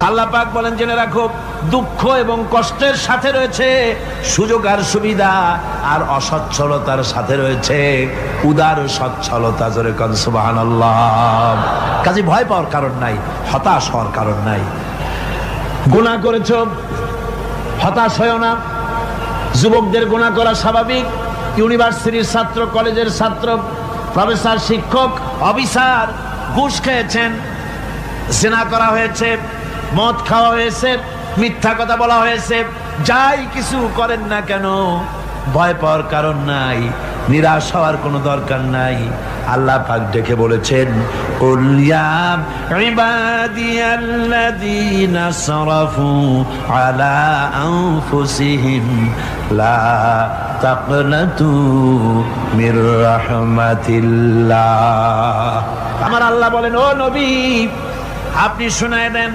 আল্লাহ পাক বলেন জেনে রাখো, দুঃখ এবং কষ্টের সাথে রয়েছে সুযোগ আর সুবিধা, আর অসচ্ছলতার সাথে রয়েছে উদার সচ্ছলতা। জোরে কোন সুবহানাল্লাহ। কাজে ভয় পাওয়ার কারণ নাই, হতাশ হওয়ার কারণ নাই। গুনাহ করেছো, হতাশ হয়ো না। যুবকদের গুনাহ করা স্বাভাবিক। ইউনিভার্সিটির ছাত্র, কলেজের ছাত্র, প্রফেসর, শিক্ষক, অফিসার ঘুষ খেয়েছেন, জিনা করা হয়েছে, মদ খাওয়া হয়েছে, মিথ্যা কথা বলা হয়েছে, যাই কিছু করেন না কেন ভয় পাওয়ার কারণ নাই, নিরাশ হওয়ার কোনো দরকার নাই। আল্লাহ পাক ডেকে বলেছেন, কুল ইয়া ইবাদিয়াল্লাযীনা আসরাফু আলা আনফুসিহিম লা তাকনাতু মির রাহমাতিল্লাহ। আমার আল্লাহ বলেন, ও নবী আপনি শোনায় দেন,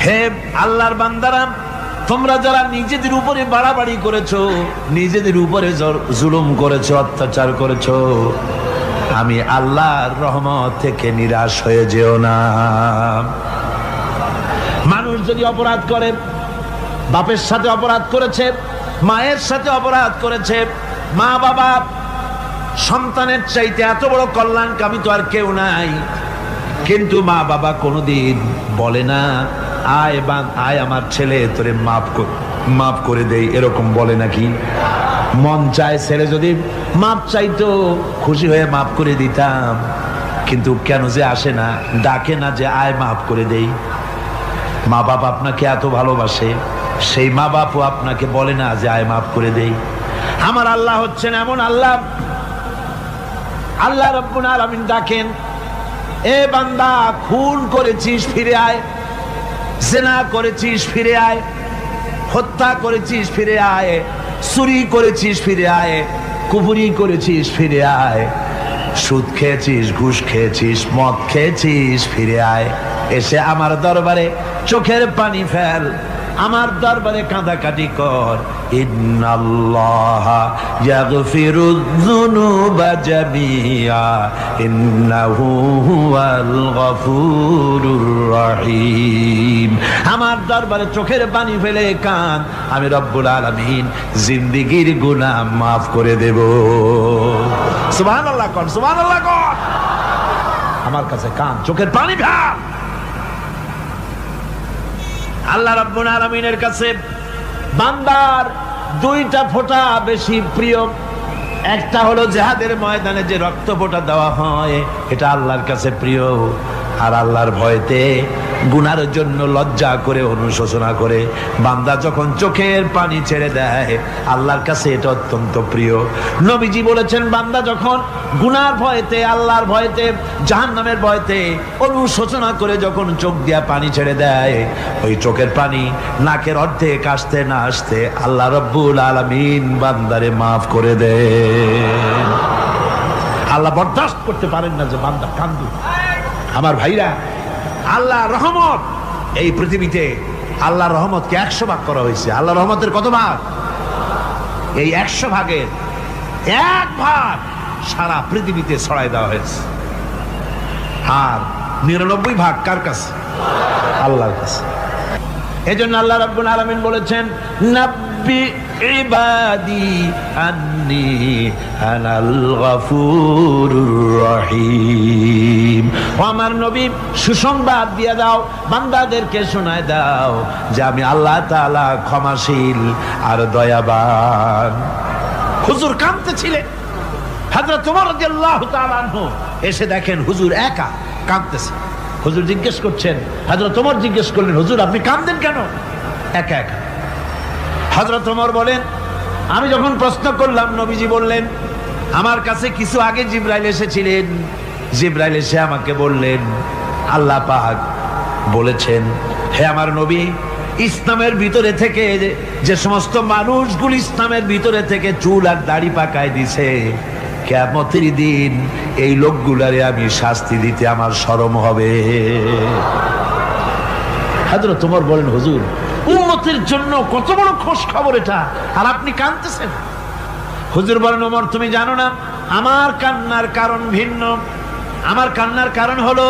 হে আল্লাহর বান্দারা, তোমরা যারা নিজেদের উপরে বাড়াবাড়ি করেছো, নিজেদের উপরে জুলুম করেছো, অত্যাচার করেছো, আমি আল্লাহর রহমত থেকে নিরাশ হয়ে যেও না। মানুষ যদি অপরাধ করে, বাপের সাথে অপরাধ করেছে, মায়ের সাথে অপরাধ করেছে, মা বাবা সন্তানের চাইতে এত বড় কল্যাণকামী তো আর কেউ নাই, কিন্তু মা বাবা কোনোদিন বলে না আয় আমার ছেলে তোরে মাফ করে দেই, এরকম বলে নাকি? মন চায় ছেলে যদি মাপ চাইতো, খুশি হয়ে মাফ করে দিতাম, কিন্তু কেন যে আসে না, ডাকে না যে আয় মাফ করে দেই। মা বাপ আপনাকে এত ভালোবাসে, সেই মা বাপও আপনাকে বলে না যে আয় মাফ করে দেই। আমার আল্লাহ হচ্ছেন এমন আল্লাহ, আল্লাহ রাব্বুল আলামিন ডাকেন, এ বান্দা খুন করেছিস ফিরে আয়, জিনা করেছিস ফিরে আয়, হত্যা করেছিস ফিরে আয়, চুরি করেছিস ফিরে আয়, কুফরি করেছিস ফিরে আয়, সুদ খেয়েছিস, ঘুষ খেয়েছিস, মদ খেয়েছিস ফিরে আয়, এসে আমার দরবারে চোখের পানি ফেল, আমার দরবারে কাঁদাকাটি কর। ইন্নাল্লাহা ইয়াগফিরুয যুনুবা জামিআ ইন্নাহু হুয়াল গফুরুর রহিম। আমার দরবারে চোখের পানি ফেলে কান, আমি রব্বুল আলামিন জিন্দেগীর গুনাহ মাফ করে দেব। সুবহানাল্লাহ কোন, সুবহানাল্লাহ কোন। আমার কাছে কান, চোখের পানি ফেল। আল্লাহ রাব্বুল আলামিনের কাছে বান্দার দুইটা ফোঁটা বেশি প্রিয়। একটা হলো জিহাদের ময়দানে যে রক্ত ফোঁটা দেওয়া হয়, এটা আল্লাহর কাছে প্রিয়। আর আল্লাহর ভয়তে গুনার জন্য লজ্জা করে, অনুশোচনা করে বান্দা যখন চোখের পানি ছেড়ে দেয়, আল্লাহর কাছে এটা অত্যন্ত প্রিয়। নবীজি বলেছেন, বান্দা যখন গুনার ভয়তে, আল্লাহর ভয়তে, জাহান্নামের ভয়তে অনুশোচনা করে যখন চোখ দিয়া পানি ছেড়ে দেয়, ওই চোখের পানি নাকের অর্ধেক আসতে না আসতে আল্লাহ রাব্বুল আলামিন বান্দারে মাফ করে দেন। আল্লাহ বরদাস্ত করতে পারেন না যে বান্দা কান্দু। আমার ভাইরা, আল্লাহ রহমত, এই পৃথিবীতে আল্লাহ রহমতকে 100 ভাগ করা হয়েছে। আল্লাহ রহমতের কত ভাগ? এই 100 ভাগের 1 ভাগ সারা পৃথিবীতে ছড়াই দেওয়া হয়েছে। আর 99 ভাগ কার কাছে? আল্লাহর কাছে। এজন্য আল্লাহ রাব্বুল আলামিন বলেছেন, নাব্বি ইবাদি আন্নি আনাল গফুরুর রহিম। ও আমার নবী, সুসংবাদ দিয়ে দাও, বান্দাদেরকে শোনায় দাও যে আমি আল্লাহ তাআলা ক্ষমাশীল আর দয়াবান। হুজুর কাঁদতেছিলেন, হযরত ওমর রাদিয়াল্লাহু তাআলা আনহু এসে দেখেন হুজুর একা কাঁদতেছে। হুজুর জিজ্ঞেস করছেন, হযরত ওমর জিজ্ঞেস করলেন, হুজুর আপনি কাঁদেন কেন একা একা? হযরত ওমর বলেন, আমি যখন প্রশ্ন করলাম, নবীজি বললেন, আমার কাছে কিছু আগে জিবরাইল এসেছিলেন। জিবরাইল এসে আমাকে বললেন, আল্লাহ পাক বলেছেন, হে আমার নবী, ইসলামের ভিতরে থেকে যে সমস্ত মানুষগুলো ইসলামের ভিতরে থেকে চুল আর দাড়ি পাকায় দিছে, কিয়ামতের দিন এই লোকগুলারে আমি শাস্তি দিতে আমার শরম হবে। হযরত ওমর বলেন, হুজুর উম্মতের জন্য কত বড় খোশ খবর এটা, আর আপনি কাঁদতেছেন। হুজুর বলেন, ওমর তুমি জানো না, আমার কান্নার কারণ ভিন্ন। আমার কান্নার কারণ হলো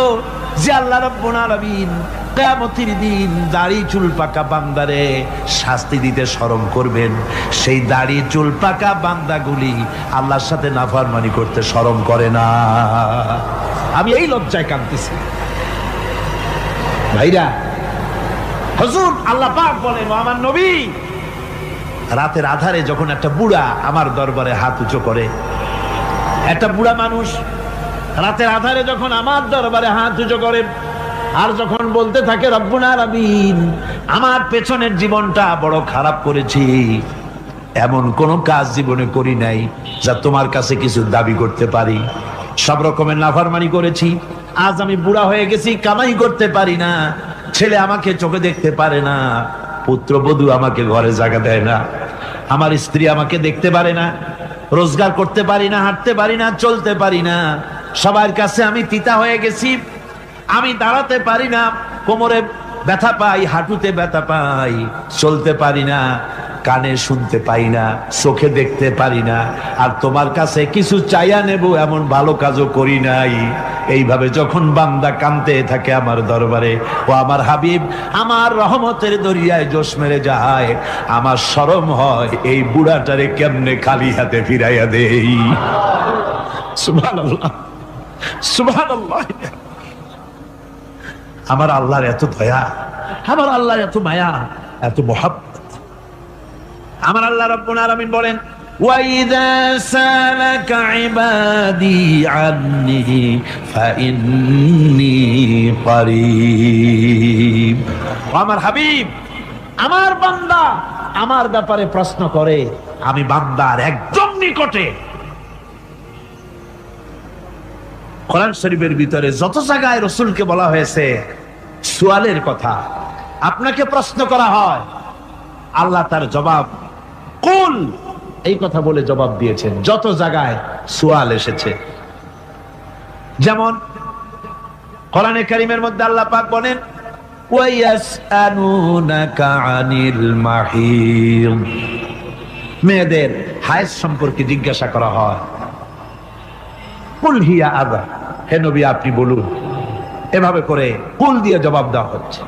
যে আল্লাহ রাব্বুল আলামিন কিয়ামতের দিন দাড়ি চুল পাকা বান্দারে শাস্তি দিতে শরম করবেন, সেই দাড়ি চুল পাকা বান্দাগুলি আল্লাহর সাথে নাফরমানি করতে শরম করে না। আমি এই লজ্জায় কাঁদতেছি ভাইরা। হুজুর আল্লাহ পাক বলেন, আমার নবী রাতের আধারে যখন একটা বুড়া আমার দরবারে হাত উঁচু করে, একটা বুড়া মানুষ রাতের আধারে যখন আমার দরবারে হাত উঁচু করে আর যখন বলতে থাকে রব্বুল আলামিন আমার পেছনের জীবনটা বড় খারাপ করেছি, এমন কোন কাজ জীবনে করি নাই যা তোমার কাছে কিছু দাবি করতে পারি, সব রকমের নাফরমানি করেছি, আজ আমি বুড়া হয়ে গেছি, কামাই করতে পারি না, ছেলে আমাকে চোখে দেখতে পারে না, পুত্রবধূ আমাকে ঘরে জায়গা দেয় না, আমার স্ত্রী আমাকে দেখতে পারে না, রোজগার করতে পারি না, হাঁটতে পারি না, চলতে পারি না, সবার কাছে আমি তিতা হয়ে গেছি, আমি দাঁড়াতে পারি না, কোমরে ব্যথা পাই, হাঁটুতে ব্যথা পাই, চলতে পারি না, কানে শুনতে পাই না, চোখে দেখতে পারি না, আর তোমার কাছে কিছু চাইয়া নেব এমন ভালো কাজও করি নাই। এইভাবে যখন বান্দা কাঁদতে থাকে আমার দরবারে, ও আমার হাবিব আমার রহমতের দরিয়ায় জোশ মেরে যায়, আমার শরম হয় এই বুড়াটারে কেমনে খালি হাতে ফিরাইয়া দেই। সুবহানাল্লাহ, সুবহানাল্লাহ। আমার আল্লাহর এত দয়া, আমার আল্লাহর এত মায়া, এত মহব্বত। আমার আল্লাহ রাব্বুল আলামিন বলেন, وَإِذَا سَأَلَكَ عِبَادِي عَنِّي فَإِنِّي قَرِيبٌ। আমার হাবিব আমার বান্দা আমার ব্যাপারে প্রশ্ন করে, আমি বান্দার একদম নিকটে। কোরআন শরীফের ভিতরে যত জায়গায় রাসূলকে বলা হয়েছে সুয়ালের কথা, আপনাকে প্রশ্ন করা হয়, আল্লাহ তার জবাব কুল এই কথা বলে জবাব দিয়েছেন। যত জায়গায় সুয়াল এসেছে, যেমন কোরআনে কারীমের মধ্যে আল্লাহ পাক বলেন, ওয়ায়াসআলুনাকা আনিল মাহিদ, মেয়েদের হায়েজ সম্পর্কে জিজ্ঞাসা করা হয়, কুল হিয়া আযা, হে নবী আপনি বলুন। এভাবে করে কুল দিয়ে জবাব দেওয়া হচ্ছে।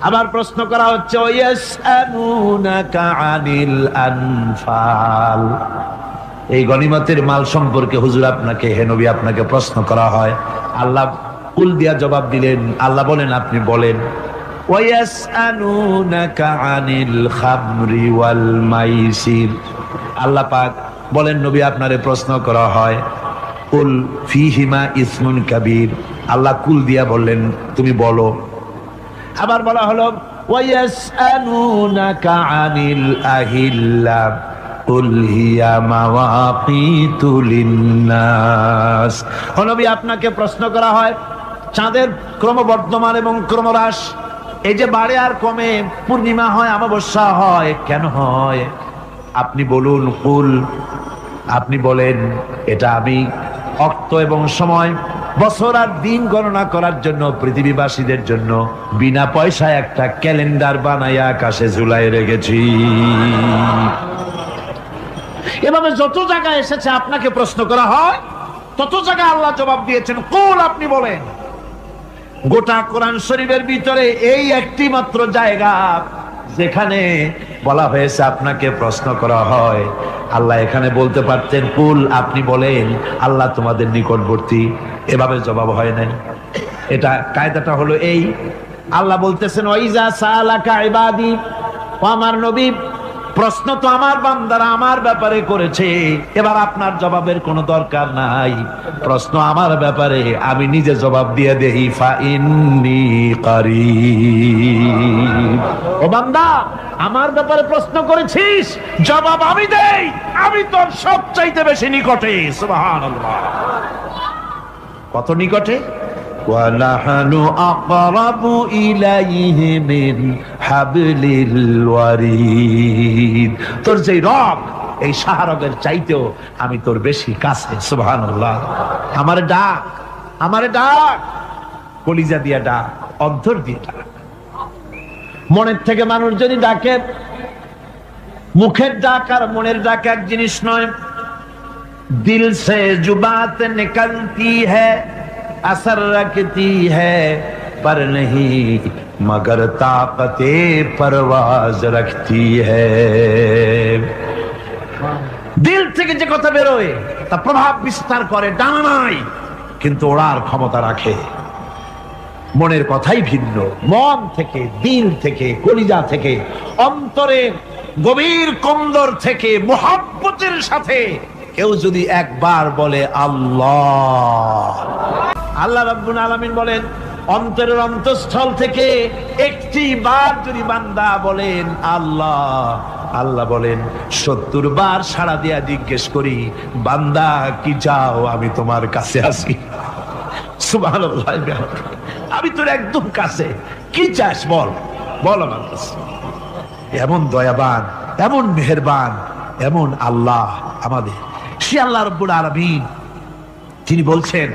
আবার প্রশ্ন করা হচ্ছে, ওয়ায়াসআলুনাকা আনিল আনফাল, এই গনিমতের মাল সম্পর্কে হুজুর আপনাকে, হে নবী আপনাকে প্রশ্ন করা হয়। আল্লাহ কুল দিয়া জবাব দিলেন, আল্লাহ বলেন আপনি বলেন। ওয়ায়াসআলুনাকা আনিল খামরি ওয়াল মাইসির, আল্লাহ পাক বলেন নবী আপনারে প্রশ্ন করা হয়, কুল ফীহিমা ইসমুন কাবীর, আল্লাহ কুল দিয়া বললেন তুমি বলো। আবার বলা হলো, ওয়ায়াসআলুনাকা আনিল আহিল্লা কুল হিয়া মাওয়াকিতু লিন্নাস, ও নবী আপনাকে প্রশ্ন করা হয় চাঁদের ক্রমবর্ধমান এবং ক্রমহ্রাস, এই যে বাড়ে আর কমে, পূর্ণিমা হয় অমাবস্যা হয়, কেন হয় আপনি বলুন। কুল, আপনি বলেন এটা আমি অক্ত এবং সময়, বছর আর দিন গণনা করার জন্য পৃথিবীবাসীদের জন্য বিনা পয়সায় একটা ক্যালেন্ডার বানাইয়া আকাশে ঝুলাই রেখেছি। এভাবে যত জায়গায় এসেছে আপনাকে প্রশ্ন করা হয়, তত জায়গায় আল্লাহ জবাব দিয়েছেন কুল, আপনি বলেন। গোটা কোরআন শরীফের ভিতরে এই একটি মাত্র জায়গা যেখানে বলা হয়েছে আপনাকে প্রশ্ন করা হয়, আল্লাহ এখানে বলতে পারতেন কুল আপনি বলেন, আল্লাহ তোমাদের নিকটবর্তী, এভাবে জবাব হয় নাই। এটা কায়দাটা হলো এই, আল্লাহ বলতেছেন ওয়াইজা সালাকা ইবাদি, ও আমার নবী প্রশ্ন তো আমার বান্দারা আমার ব্যাপারে করেছে, এবার আপনার জবাবের কোনো দরকার নাই, প্রশ্ন আমার ব্যাপারে আমি নিজে জবাব দিয়ে দেই, ফাইন্নী কারীব, ও বান্দা আমার ব্যাপারে প্রশ্ন করেছিস, জবাব আমি দেই, আমি তোর সবচাইতে বেশি নিকটে। সুবহানাল্লাহ, কত নিকটে? وَنَحْنُ أَقْرَبُ إِلَيْهِ مِنْ حَبْلِ الْوَرِيدِ, তোর যে রগ এই শাহরগের চাইতেও আমি তোর বেশি কাছে। সুবহানাল্লাহ, আমারে ডাক, আমারে ডাক, কলিজা দিয়া ডাক, অন্তর দিয়ে ডাক। মনের থেকে মানুষ যদি ডাকে, মুখের ডাক আর মনের ডাক এক জিনিস নয়। দিল সে জুবাত নিকলতি হ্যায় असर रखती है पर नहीं मगर ताकते परवाज रखती है। দিল থেকে যে কথা বেরোয় তা প্রভাব বিস্তার করে, ডানা নাই কিন্তু ওড়ার ক্ষমতা রাখে। মনের কথাই ভিন্ন, মন থেকে, দিল থেকে, কলিজা থেকে, অন্তরের গভীর কন্দর থেকে মুহাব্বতের সাথে কেউ যদি একবার বলে আল্লাহ, আল্লাহ রাব্বুল আলামিন বলেন অন্তরের অন্তঃস্থল থেকে একটি বার যদি বান্দা বলেন আল্লাহ, আল্লাহ বলেন 70 বার সাড়া দিয়া জিজ্ঞেস করি বান্দা কি চাও, আমি তোমার কাছে আছি। সুবহানাল্লাহ, আমি তোর একদম কাছে, কি চাস বল, বল আমার কাছে। এমন দয়াবান, এমন মেহেরবান, এমন আল্লাহ আমাদের। সে আল্লাহ রাব্বুল আলামিন তিনি বলছেন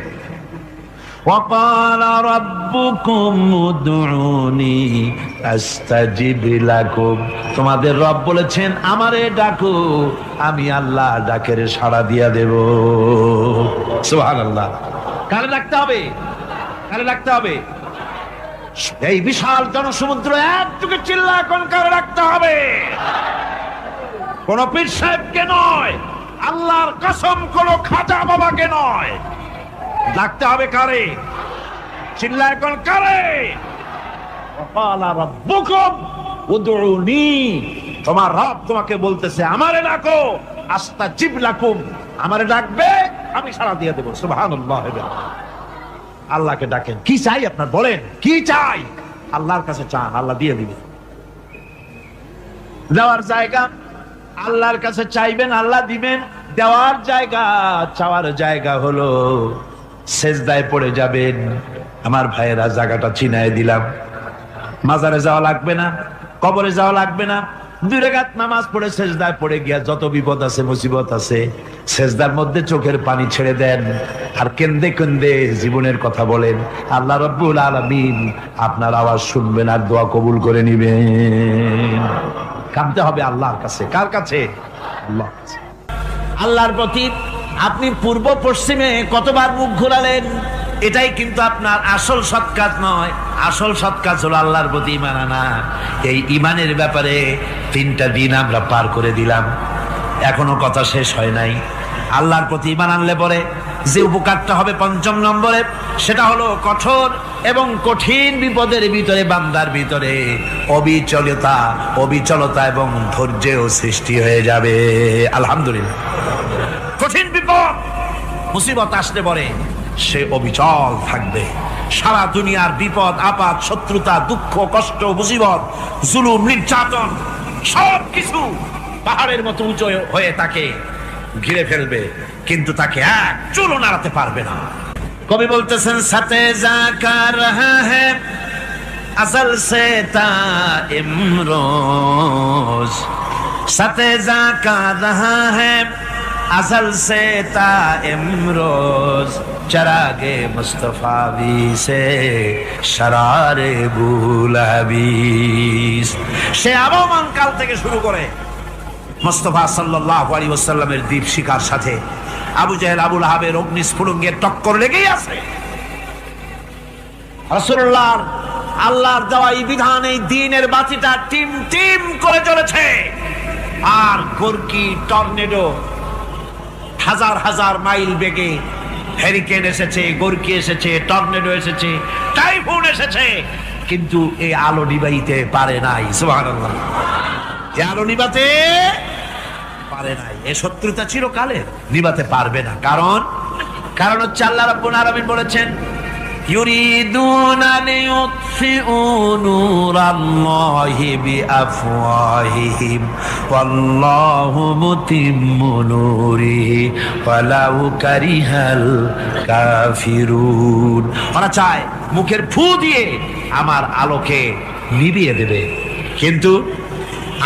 وَقَالَ رَبُّكُمْ উদউনি আস্তাজিব লাকুম, তোমাদের রব বলেছেন আমারে ডাকো, আমি আল্লাহ ডাকের সাড়া দিয়া দেব। সুবহানাল্লাহ। কারে ডাকতে হবে? কারে ডাকতে হবে? এই বিশাল জনসমুদ্র একটুকু চিল্লা কোন কারে ডাকতে হবে? কোন পীর সাহেবকে নয়, আল্লাহর কসম কোন খাজা বাবাকে নয়, ডাকতে হবে কারে? চিল্লা কোন কারে? ওয়াকালা রাব্বুকুম উদউনি, তোমার রব তোমাকে বলতেছে আমারে ডাকো, আস্তাজিব লাকুম, আমারে ডাকবে আমি সাড়া দিয়ে দেব। সুবহানাল্লাহ। আল্লাহকে ডাকেন, কি চাই আপনার বলেন, কি চাই? আল্লাহর কাছে চান, আল্লাহ দিয়ে দিবে। দেওয়ার জায়গা আল্লাহর কাছে চাইবেন, আল্লাহ দিবেন। দেওয়ার জায়গা, চাওয়ার জায়গা হলো সেজদায় পড়ে যাবেন। আমার ভাইয়েরা জায়গাটা চিনায় দিলাম। মাজারে যাওয়া লাগবে না, কবরে যাওয়া লাগবে না, 2 রাকাত নামাজ পড়ে সেজদায় পড়ে গিয়া যত বিপদ আছে মুসিবত আছে সেজদার মধ্যে চোখের পানি ছেড়ে দেন আর কেন্দে কেন্দে জীবনের কথা বলেন। আল্লাহ রাব্বুল আলামিন আপনার আওয়াজ শুনবেন আর দোয়া কবুল করে নিবেন। কাঁদতে হবে আল্লাহর কাছে। কার কাছে? আল্লাহর কাছে। আল্লাহর প্রতি আপনি পূর্ব পশ্চিমে কতবার মুখ ঘোরালেন, এটাই কিন্তু আপনার আসল সৎ কাজ নয়। আসল সৎ কাজ হলো আল্লাহর প্রতি ঈমান আনা। এই ঈমানের ব্যাপারে 3টা দিন আমরা পার করে দিলাম, এখনো কথা শেষ হয় নাই। আল্লাহর প্রতি ঈমান আনলে পরে যে উপকারটা হবে 5ম নম্বরে, সেটা হলো কঠোর এবং কঠিন বিপদের ভিতরে বান্দার ভিতরে অবিচলতা এবং ধৈর্যের সৃষ্টি হয়ে যাবে। আলহামদুলিল্লাহ। কঠিন বিপদ মুসিবত আসলে পরে সে অবিচল থাকবে। সারা দুনিয়ার বিপদ আপদ, শত্রুতা, দুঃখ, কষ্ট, মুসিবত, জুলুম, নির্যাতন সবকিছু পাহাড়ের মতো উঁচু হয়ে তাকে ঘিরে ফেলবে, কিন্তু তাকে এক চুলও নাড়াতে পারবে না। কবি বলতেছেন সাথে জাকা রহা হ্যায় আসল সে তা ইমরোজ, সাথে জাকা রহা হ্যায় আসল সে তা ইমরোজ, চরাগে মুস্তফাবি সে শরারে বুলাবিস। সে আবহমান কাল থেকে শুরু করে মুস্তাফা সাল্লাল্লাহু আলাইহি ওয়াসাল্লামের দীপ শিখার সাথে আবু জাহেল, আবু লাহাবের অগ্নিস্ফুলিঙ্গের টক্কর লেগেই আছে। রাসূলুল্লাহর আল্লাহর দেওয়া এই বিধান, এই দ্বীনের বাতিটা টিম টিম করে চলেছে। আর গোরকি, টর্নেডো, হাজার হাজার মাইল বেগে হ্যারিকেন এসেছে, গোরকি এসেছে, টর্নেডো এসেছে, টাইফুন এসেছে, কিন্তু এই আলো নিবাইতে পারে নাই। সুবহানাল্লাহ। এই আলো নিবাতে পারে নাই। এই শত্রুতা চিরকালের, নিবাতে পারবে না। কারণ হচ্ছে আল্লাহ রাব্বুল আলামিন বলেছেন ইউরিদুনা লিইউতফিউ নূরাল্লাহি বিআফওয়াহিহিম ওয়াল্লাহু মুতিম্মু নূরিহি ওয়ালাউ কারিহাল কাফিরুন। ওরা চায় মুখের ফু দিয়ে আমার আলোকে নিভিয়ে দেবে, কিন্তু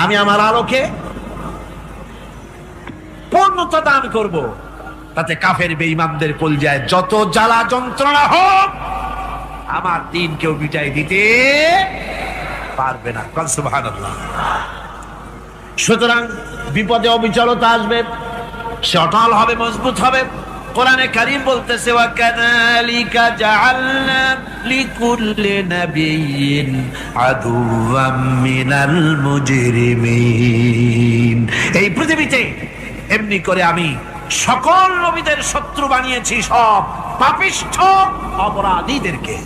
আমি আমার আলোকে পূর্ণতা দান করব। তাতে কাফের বেঈমানদের কলজায় যত জ্বালা যন্ত্রণা হোক, আমার দিন কেউ মিটাই দিতে পারবে না। সুবহানাল্লাহ। সুতরাং বিপদে অবিচলতা আসবে, সে অটল হবে, মজবুত হবে। কোরআনে কারীম বলতেছে ওয়া কাযালিকা জাআলনা লিকুল্লি নাবিয়্যিন আদুওয়াম মিনাল মুজরিমিন। এই পৃথিবীতে এমনি করে আমি সকল নবীদের শত্রু বানিয়েছি, সব পাপিষ্ঠ অপরাধীদেরকে।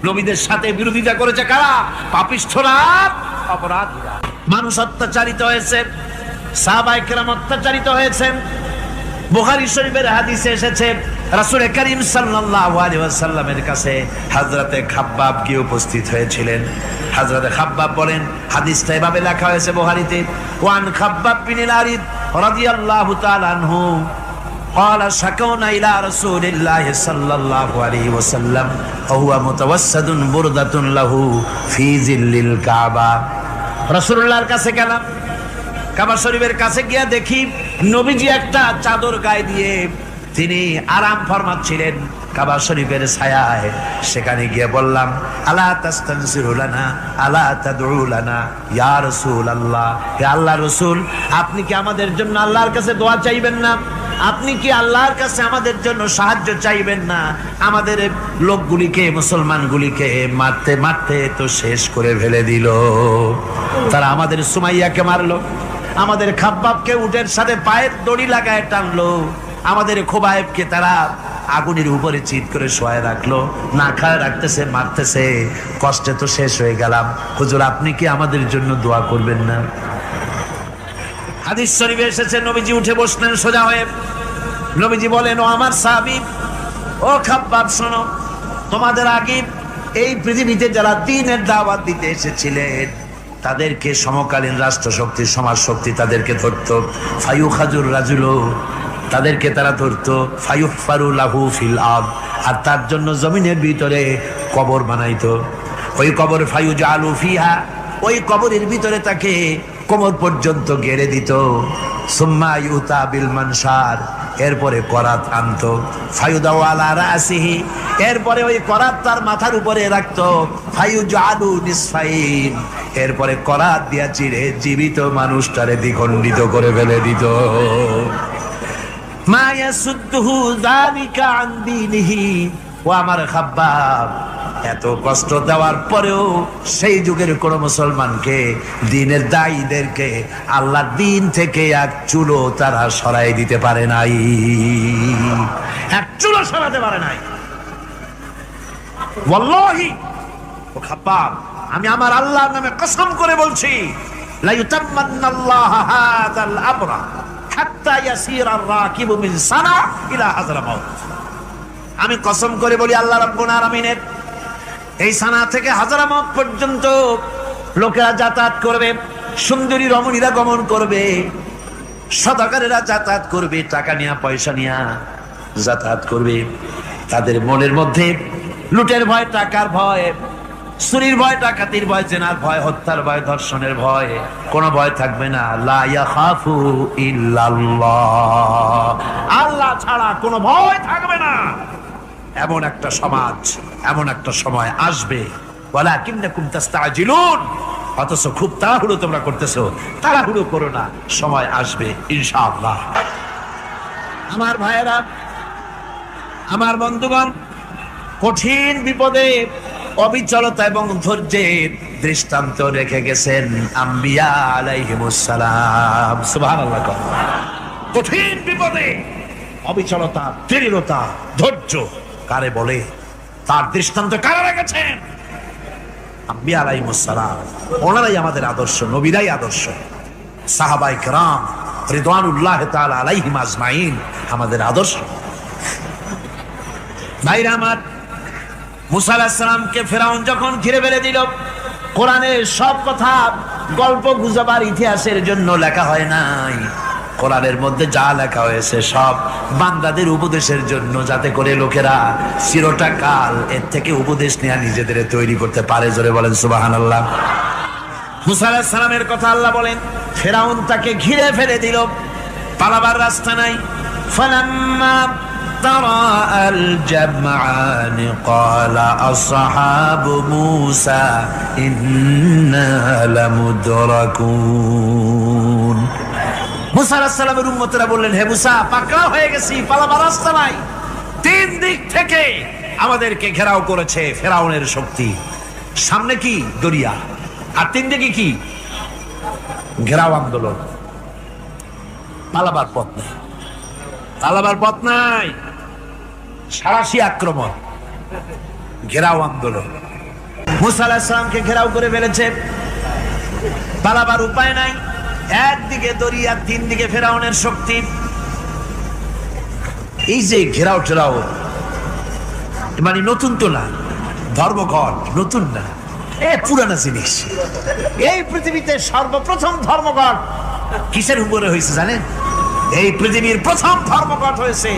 নবীদের সাথে বিরোধিতা করেছে কারা? পাপিষ্ঠরা, অপরাধীরা। মানুষ অত্যাচারিত হয়েছে, সাহাবায়ে কেরাম অত্যাচারিত হয়েছেন। বুখারী শরীফের হাদিসে এসেছে রাসূল করিম সাল্লাল্লাহু আলাইহি ওয়াসাল্লামের কাছে হযরতে খাব্বাব গিয়ে উপস্থিত হয়েছিলেন। হযরতে খাব্বাব বলেন, হাদিসটা এভাবে লেখা হয়েছে বুখারীতে, ওয়ান খাব্বাব বিন আরিদ রাদিয়াল্লাহু তাআলা আনহু قال شكونا إلى رسول الله صلى الله عليه وسلم وهو متوسد بردة له في ظل الكعبة। রাসূলুল্লাহর কাছে গেলাম, কাবা শরীফের কাছে গিয়ে দেখি নবীজি একটা চাদর গায়ে দিয়ে তিনি আরাম ফরমাচ্ছিলেন কাবা শরীফের ছায়ায়। সেখানে গিয়ে বললাম, আলা তাস্তানসিরু লানা আলা তাদউ লানা ইয়া রাসূলুল্লাহ, হে আল্লাহর রাসূল, আপনি কি আমাদের জন্য আল্লাহর কাছে দোয়া চাইবেন না? আপনি কি আল্লাহর কাছে আমাদের জন্য সাহায্য চাইবেন না? আমাদের লোকগুলিকে, মুসলমানগুলিকে মারতে মারতে তো শেষ করে ফেলে দিল। তারা আমাদের সুমাইয়াকে মারলো, আমাদের খাব্বাবকে উটের সাথে পায়ের দড়ি লাগায় টানলো, আমাদের খোবায়েবকে তারা আগুনের উপরে চিৎ করে শোয়ায় রাখলো, না খায় রাখতেছে, মারতেছে, কষ্টে তো শেষ হয়ে গেলাম। হুজুর, আপনি কি আমাদের জন্য দোয়া করবেন না? হাদিস শরীফে এসেছে নবীজি উঠে বসলেন সোজা হয়ে। নবীজি বলেন, ও আমার সাহাবী, ও খাব্বাব, শোনো, তোমাদের আগে এই পৃথিবীতে যারা দ্বীনের দাওয়াত দিতে এসেছিলেন তাদেরকে সমকালীন রাষ্ট্রশক্তি, সমাজ শক্তি তাদেরকে ধরতো। ফায়ুখাজুর রাজুল, তাদেরকে তারা ধরতো। ফায়ুহফারু লাহু ফিল আরদ, আর তার জন্য জমিনের ভিতরে কবর বানাইতো। ওই কবর ফায়ুজালু ফিহা, ওই কবরের ভিতরে তাকে কোমর পর্যন্ত গেড়ে দিত। সুম্মা ইউতা বিল মানশার, এরপরে করাত আনতো। ফায়ুদাউ আলা রাসিহি, এরপরে ওই করাত তার মাথার উপরে রাখতো। ফায়ুজালু নিসফাইন, এরপরে করাত দিয়া চিরে জীবিত মানুষটারে দ্বিখণ্ডিত করে ফেলে দিত। মা ইয়াসুদ্দুহু যালিকা আন দীনিহি। ও আমার খাব্বাব, এত কষ্ট দেওয়ার পরেও সেই যুগের কোন মুসলমানকে, দ্বীনের দায়ীদেরকে আল্লাহর দ্বীন থেকে এক চুলো তারা সরাই দিতে পারে নাই, এক চুলো সরাতে পারে নাই। ওয়াল্লাহি, ও খাব্বাব, আমি আমার আল্লাহর নামে কসম করে বলছি, লা ইউতাম্মান্নাল্লাহু হাযাল আমরা হাত্তা ইয়াসিরার রাকিবু মিন সানা ইলা হাযরামাউত। আমি কসম করে বলি, আল্লাহ রাব্বুল আলামিনের এই সানা থেকে হাজারামাউত পর্যন্ত লোকেরা যাতায়াত করবে, সুন্দরী রমণীরা গমন করবে, সদাগরেরা যাতায়াত করবে, টাকা নিয়া পয়সা নিয়া যাতায়াত করবে। তাদের মনের মধ্যে লুটের ভয়, টাকার ভয়, চুরির ভয়, ডাকাতির ভয়, জেনার ভয়, হত্যার ভয়, ধর্ষণের ভয়, কোনো ভয় থাকবে না। লা ইয়াখাফু ইল্লাল্লাহ, আল্লাহ ছাড়া কোনো ভয় থাকবে না। এমন একটা সমাজ, এমন একটা সময় আসবে, ওয়ালাকিন্নাকুম তাস্তাজিলুন, অথচ খুব তাড়াহুড়ো তোমরা করতেছো। তাড়াহুড়ো করো না, সময় আসবে ইনশাআল্লাহ। আমার ভাইয়েরা, আমার বন্ধুগণ, কঠিন বিপদে অবিচলতা এবং ধৈর্যের দৃষ্টান্ত রেখে গেছেন আম্বিয়া আলাইহিমুস সালাম। সুবহানাল্লাহ। কঠিন বিপদে অবিচলতা, দৃঢ়তা, ধৈর্য কারে বলে, তার দৃষ্টান্ত কারা রেখেছেন? আম্বিয়া আলাইহিমুস সালাম। ওনারাই আমাদের আদর্শ, নবীরাই আদর্শ। সাহাবায়ে কেরাম রিদওয়ানুল্লাহ তাআলা আলাইহিম আজমাইন আমাদের আদর্শ। ভাইরা আমার, মুসা আলাইহিস সালামকে ফেরাউন যখন ঘিরে ফেলে দিল, কোরআনের সব কথা গল্প গুজবার ইতিহাসের জন্য লেখা হয় নাই। কোরআনের মধ্যে যা লেখা হয়েছে সব বান্দাদের উপদেশের জন্য, যাতে করে লোকেরা চিরটা কাল এর থেকে উপদেশ নেওয়া নিজেদের তৈরি করতে পারে। জোরে বলেন সুবহানাল্লাহ। মুসা আলাইহিস সালামের কথা আল্লাহ বলেন, ফেরাউন তাকে ঘিরে ফেলে দিল, পালাবার রাস্তা নাই। ফালাম্মা ترى الجمعان قال أصحاب موسى إنا لمدركون। মুসা আলাইহিস সালামের উম্মতেরা বললেন, হে মুসা, পাকড়াও হয়ে গেছি, পালাবার রাস্তা নাই। তিন দিক থেকে আমাদেরকে ঘেরাও করেছে ফেরাউনের শক্তি। সামনে কি দরিয়া, আর তিন দিকে কি ঘেরাও আন্দোলন। পালাবার পথ নাই, পালাবার পথ নাই। সারাশি আক্রমণ, ঘেরাও আন্দোলন। মুসা আলাইহিস সালামকে ঘেরাও করে ফেলেছে, পালাবার উপায় নাই। একদিকে দরিয়া, তিন দিকে ফেরাউনের শক্তি। এই যে ঘেরাও টেরাও মানে নতুন তো না, ধর্মঘট নতুন না, পুরানা জিনিস। এই পৃথিবীতে সর্বপ্রথম ধর্মঘট কিসের উপরে হয়েছে জানেন? এই পৃথিবীর প্রথম ধর্মঘট হয়েছে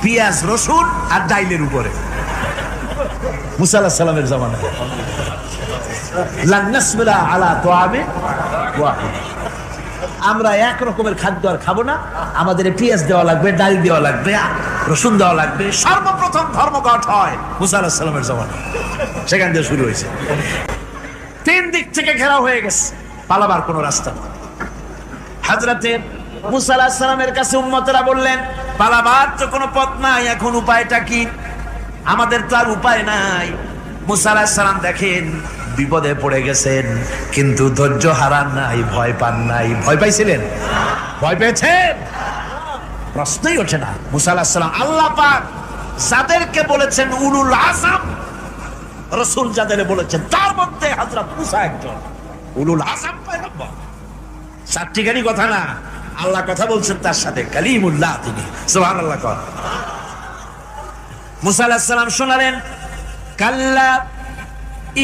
পেঁয়াজ, রসুন আর ডাইলের উপরে। মুসা আলাইহিস সালামের জামানায় লান নাসবিরা আলা তাআমিন ওয়াহিদ, আমরা এক রকমের খাদ্য আর খাবো না, আমাদের পেঁয়াজ দেওয়া লাগবে, ডাল দেওয়া লাগবে, রসুন দেওয়া লাগবে। সর্বপ্রথম ধর্মঘট হয় মুসা আলাইহিস সালামের জামানায়, সেখান থেকে শুরু হয়েছে। তিন দিক থেকে ঘেরাও হয়ে গেছে, পালাবার কোনো রাস্তা নেই। হযরতে মুসা আলাইহিস সালামের কাছে উম্মতেরা বললেন, পালাবার তো কোনো পথ নাই, এখন উপায়টা কি? আমাদের তো আর উপায় নাই। মুসা আলাইহিস সালাম দেখেন বিপদে পড়ে গেছেন, কিন্তু ধৈর্য হারান নাই, ভয় পান নাই। ভয় পাইছিলেন? ভয় পেয়েছেন? প্রশ্নই ওঠে না। মুসা আলাইহিস সালাম আল্লাহ পাক যাদেরকে বলেছেন উলুল আযম রাসূল, যাদের বলেছেন তার মধ্যে হযরত মুসা একজন উলুল আযম পয়গম্বর। চারটিখানি কথা না, আল্লাহ কথা বলছেন তার সাথে, কালিমুল্লাহ তিনি। সুবহানাল্লাহ। কর মুসা আলাইহিস সালাম শোনালেন, কাল্লা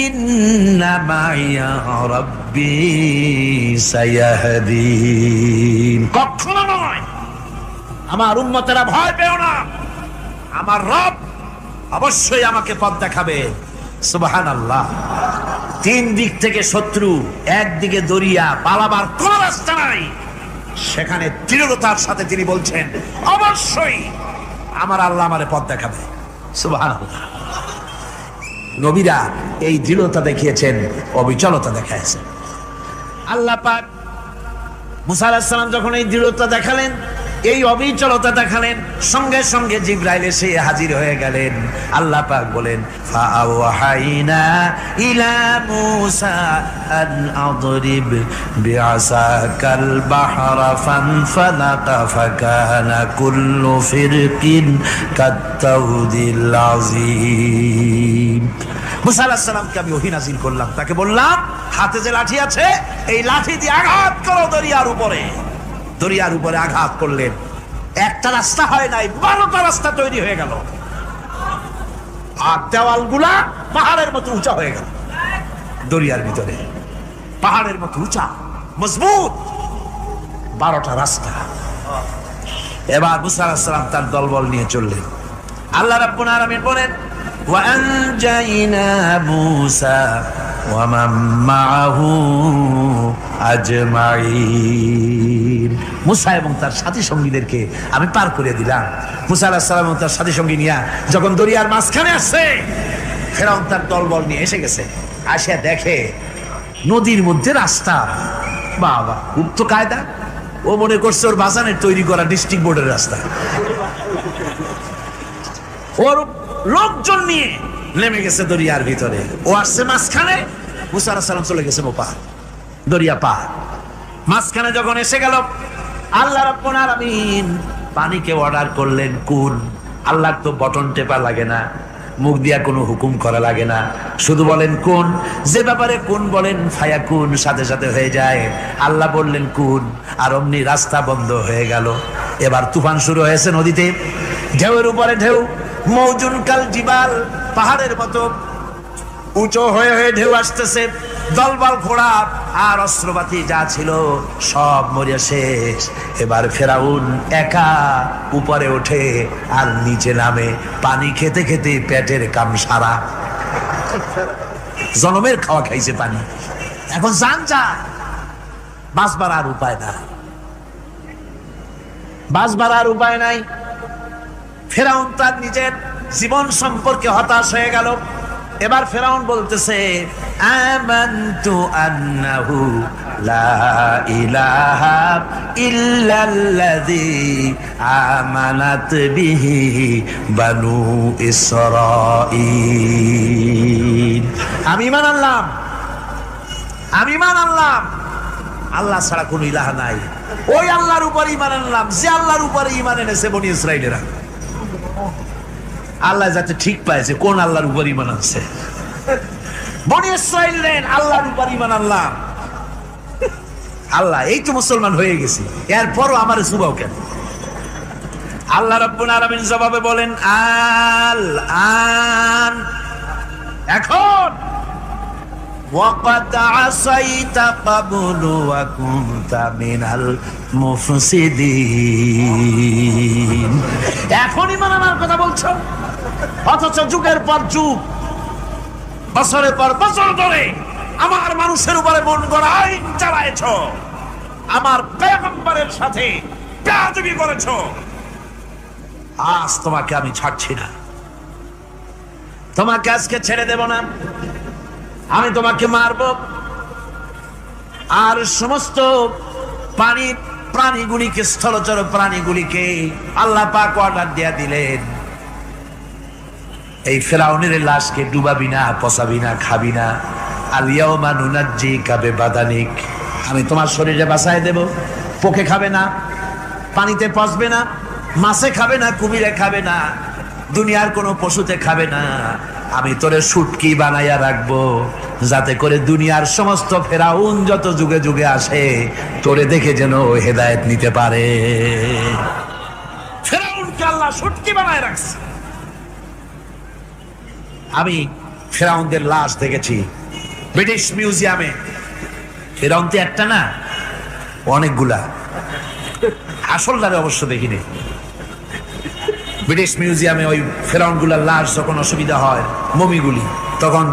ইন্না মাইয়া রাব্বি সায়াহদিন। কখনো নয়, আমার উম্মতেরা ভয় পেও না, আমার রব অবশ্যই আমাকে পথ দেখাবে। সুবহানাল্লাহ। তিন দিক থেকে শত্রু, একদিকে দরিয়া, পালাবার কোন রাস্তা নাই। সেখানে দৃঢ়তার সাথে তিনি বলছেন, অবশ্যই আমার আল্লাহ আমারে পথ দেখাবে। সুবহানাল্লাহ। নবীরা এই দৃঢ়তা দেখিয়েছেন, অবিচলতা দেখাইছেন। আল্লাহ পাক মুসা আলাইহিস সালাম যখন এই দৃঢ়তা দেখালেন, এই অবিচলতা দেখালেন, সঙ্গে সঙ্গে জিবরাইল এসে হাজির হয়ে গেলেন। আল্লাহ পাক বলেন, ফাআওহাইনা ইলা মুসা আন আদরিব বিআসাকাল বাহরা ফানফালাকা ফাকানা কুল্লু ফিরকিন কাত্তাউদিল আযীম। মুসা আলাইহিস সালামকে আমি ওহী নাযিল করলাম, তাকে বললাম হাতে যে লাঠি আছে, এই লাঠি দিয়ে আঘাত করো দরিয়ার উপরে। দরিয়ার উপরে আঘাত করলেন, একটা রাস্তা হয় নাই, 12টা রাস্তা তৈরি হয়ে গেল। আর দেওয়ালগুলা পাহাড়ের মতো উঁচা হয়ে গেল। দরিয়ার ভিতরে পাহাড়ের মতো উঁচা, মজবুত 12টা রাস্তা। এবার মুসা আলাইহিস সালাম তার দলবল নিয়ে চললেন। আল্লাহ রাব্বুল আলামিন বলেন, ওয়া আনজাইনা মুসা ওয়া মান মাআহু আজমাইন। মুসা এবং তার সাথী সঙ্গীদেরকে আমি পার করে দিলাম। মুসা আলাইহিস সালাম এবং তার সাথী সঙ্গী নিয়ে যখন দরিয়ার মাঝখানে আসছে, ফেরাউন তার দলবল নিয়ে এসে গেছে। আসে দেখে নদীর মধ্যে রাস্তা। বাবা, খুব তো কায়দা। ও মনে করছে ওর বাজানের তৈরি করা ডিস্ট্রিক্ট বোর্ডের রাস্তা। ওর লোকজন নিয়ে নেমে গেছে দরিয়ার ভিতরে। ও আসছে মাঝখানে, মুসা আলাইহিস সালাম চলে গেছে ওপার, দরিয়া পার। মাঝখানে যখন এসে গেল, আল্লাহ রাব্বুল আলামিন পানিকে অর্ডার করলেন কুন। আল্লাহর তো বটন টেপা লাগে না, মুখ দিয়া কোনো হুকুম করা লাগে না, শুধু বলেন কুন। যে ব্যাপারে কুন বলেন ফায়াকুন, সাথে সাথে হয়ে যায়। আল্লাহ বললেন কুন, আর অমনি রাস্তা বন্ধ হয়ে গেল। এবার তুফান শুরু হয়েছে নদীতে, ঢেউয়ের উপরে ঢেউ, মৌজুন কাল জিবাল, পাহাড়ের মতো উঁচু হয়ে হয়ে ঢেউ আসতেছে। দলবল ঘোড়া আর অস্ত্রপাতি যা ছিল সব মরিয়া শেষ। এবার ফেরাউন একা উপরে ওঠে আর নিচে নামে, পানি খেতে খেতে পেটের কাম সারা। জনমের খাওয়া খাইছে পানি, এখন জান যায়। বাঁচবার আর উপায় না, বাঁচবার আর উপায় নাই। ফেরাউন তার নিজের জীবন সম্পর্কে হতাশ হয়ে গেল। এবার ফেরাউন বলতেছে, আমানতু আন্নাহু লা ইলাহা ইল্লাল্লাযী আমানাত বিহি বানু ইসরাঈল। আমি ঈমান আনলাম, আমি ঈমান আনলাম আল্লাহ ছাড়া কোনো ইলাহা নাই। ওই আল্লাহর উপর ঈমান আনলাম যে আল্লাহর উপরে ঈমান এনেছে বনি ইসরাঈলেরা। আল্লাহ যাতে ঠিক পাইছে কোন আল্লাহর উপর ঈমান আনছে। বনি ইসরাঈলের আল্লাহর উপর ঈমান আনলাম। আল্লাহ এই তো মুসলমান হয়ে গেছি, এরপরও আমার সুবাও কেন? আল্লাহ রাব্বুল আলামিন জবাবে বলেন আল আন, এখন ওয়াকাদ আসাইতা ক্বাবলু ওয়া কুনতা মিনাল মুফসিদিন। এখন ঈমান আনার কথা বলছো, অথচ যুগের পর যুগ, বছরের পর বছর ধরে আমার মানুষের উপরে মন গড়া আইন চালায়েছ, আমার পয়গম্বরের সাথে বেয়াদবি করেছ। আজ তোমাকে আমি ছাড়ছি না, তোমাকে আজকে ছেড়ে দেব না, আমি তোমাকে মারব। আর সমস্ত প্রাণীগুলিকে, স্থলচর প্রাণীগুলিকে আল্লাহ পাক অর্ডার দিয়া দিলেন, এই ফেরাউনের লাশকে ডুবাবি না, পচাবি না, খাবি না। আলিয়াউমা নুনাজ্জিকা বিবাদানিক, আমি তোমার শরীরে বাঁচায় দেব। পোকে খাবে না, পানিতে পচবে না, মাছে খাবে না, কুমিরে খাবে না, দুনিয়ার কোনো পশুতে খাবে না। আমি তোরে শুটকি বানাইয়া রাখবো, যাতে করে দুনিয়ার সমস্ত ফেরাউন যত যুগে যুগে আসে তোরে দেখে যেন হেদায়েত নিতে পারে। ফেরাউনকে আল্লাহ শুটকি বানায় রাখছে। আমি ফেরাউনদের লাশ দেখেছি ব্রিটিশ মিউজিয়ামে। ফেরাউন তো একটা না, অনেকগুলা। আসলটারে অবশ্য দেখিনি। ব্রিটিশ মিউজিয়ামে ওই ফেরাউনগুলার লাশ যখন অসুবিধা হয়, মমিগুলি, তখন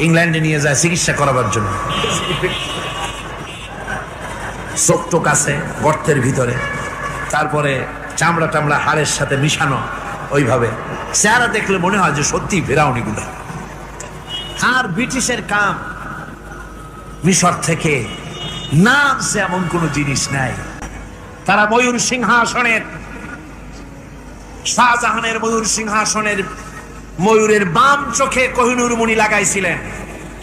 ইংল্যান্ডে নিয়ে যায় চিকিৎসা করাবার জন্য। চোখ টোক আছে গর্তের ভিতরে, তারপরে চামড়া টামড়া হাড়ের সাথে মিশানো, ওইভাবে চেহারা দেখলে মনে হয় যে সত্যি ফেরাউনিগুলা। আর ব্রিটিশের কাম, মিশর থেকে নাম সে এমন কোন জিনিস নাই। তারা ময়ূর সিংহাসনের, শাহজাহানের ময়ূর সিংহাসনের ময়ূরের বাম চোখে কোহিনূর মণি লাগাইছিলেন।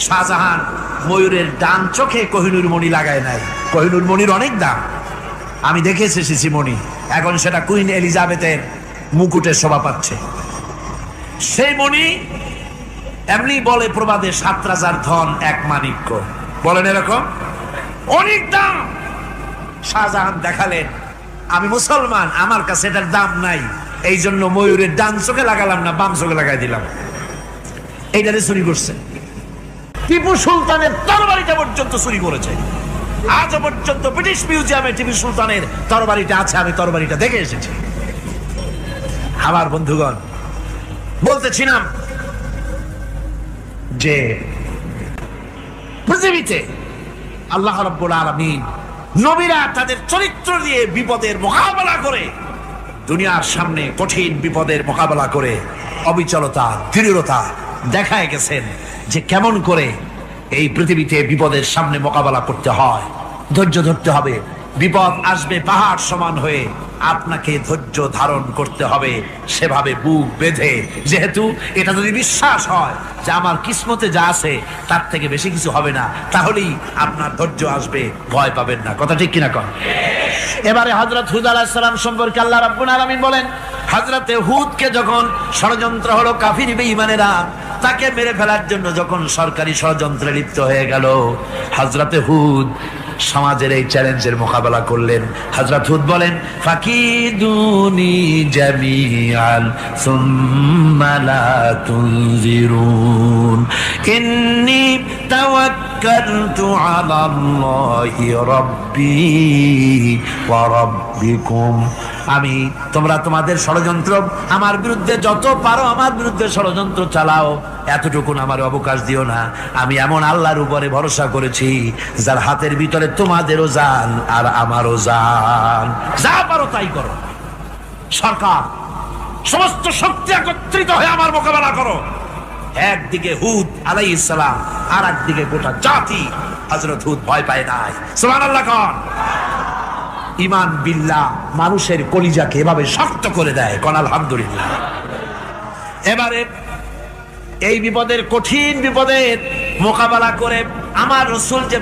শাহজাহান ময়ূরের ডান চোখে কোহিনূর মণি লাগায় নাই। কোহিনূর মণির অনেক দাম, আমি দেখে এসেছি মণি। এখন সেটা কুইন এলিজাবেথের মুকুটে শোভা পাচ্ছে। সেই মণি এমনি বলে প্রবাদে ৭ রাজার ধন এক মাণিক্য, বলেন এরকম অনেক দাম। শাহজাহান দেখালেন আমি মুসলমান, আমার কাছে এটার দাম নাই, এই জন্য ময়ূরের ডান চোখে লাগালাম না, বাম চোখে লাগাই দিলাম। এইটারে চুরি করছে। টিপু সুলতানের তরবারিটা পর্যন্ত চুরি করেছে। আজ পর্যন্ত ব্রিটিশ মিউজিয়ামে টিপু সুলতানের তরবারিটা আছে, আমি তরবারিটা দেখে এসেছি। আমার বন্ধুগণ, বলতেছিলাম যে পৃথিবীতে আল্লাহ রাব্বুল আলামিন নবীরা তাদের চরিত্র দিয়ে বিপদের মোকাবেলা করে, দুনিয়ার সামনে কঠিন বিপদের মোকাবেলা করে অবিচলতা, দৃঢ়তা দেখায় গেছেন যে কেমন করে এই পৃথিবীতে বিপদের সামনে মোকাবেলা করতে হয়। ধৈর্য ধরতে হবে, বিপদ আসবে পাহাড় সমান হয়ে, আপনাকে ধৈর্য ধারণ করতে হবে সেভাবে বুক বেঁধে। যেহেতু এটা যদি বিশ্বাস হয় যে আমার কিসমতে যা আছে তার থেকে বেশি কিছু হবে না, তাহলেই আপনার ধৈর্য আসবে, ভয় পাবেন না। কথা ঠিক কিনা কন? এবারে হযরত হুদ আলাইহিস সালাম সম্পর্কে আল্লাহ রাব্বুল আলামিন বলেন, হযরতে হুদকে যখন ষড়যন্ত্র হলো, কাফির বেঈমানেরা তাকে মেরে ফেলার জন্য যখন সরকারি ষড়যন্ত্রে লিপ্ত হয়ে গেল, হযরতে হুদ সমাজের এই চ্যালেঞ্জের মোকাবেলা করলেন। হযরত হুদ বলেন, ফাকিদুনি জামিআন সুম্মা লা তুনজিরুন ইন্নী তাওয়াক্কালতু আলাল্লাহি রাব্বি ওয়া রাব্বিকুম। তোমরা তোমাদের ষড়যন্ত্র আমার বিরুদ্ধে যত পারো আমার বিরুদ্ধে ষড়যন্ত্র চালাও, এতটুকুন আমার অবকাশ দিও না। আমি এমন আল্লাহর উপরে ভরসা করেছি যার হাতের ভিতরে তোমাদেরও জান আর আমারও জান। যা পারো তাই করো। সরকার সমস্ত শক্তি একত্রিত হয়ে আমার মোকাবেলা করো। একদিকে হুদ আলাইহিস সালাম, আর একদিকে গোটা জাতি। হযরত হুদ ভয় পায় নাই। সুবহানাল্লাহ কোন। ঈমান বিল্লাহ মানুষের কলিজাকে এভাবে শক্ত করে দেয়। কোন আলহামদুলিল্লাহ। এবারে এই বিপদের, কঠিন বিপদের মোকাবেলা করে আমার রাসূল যে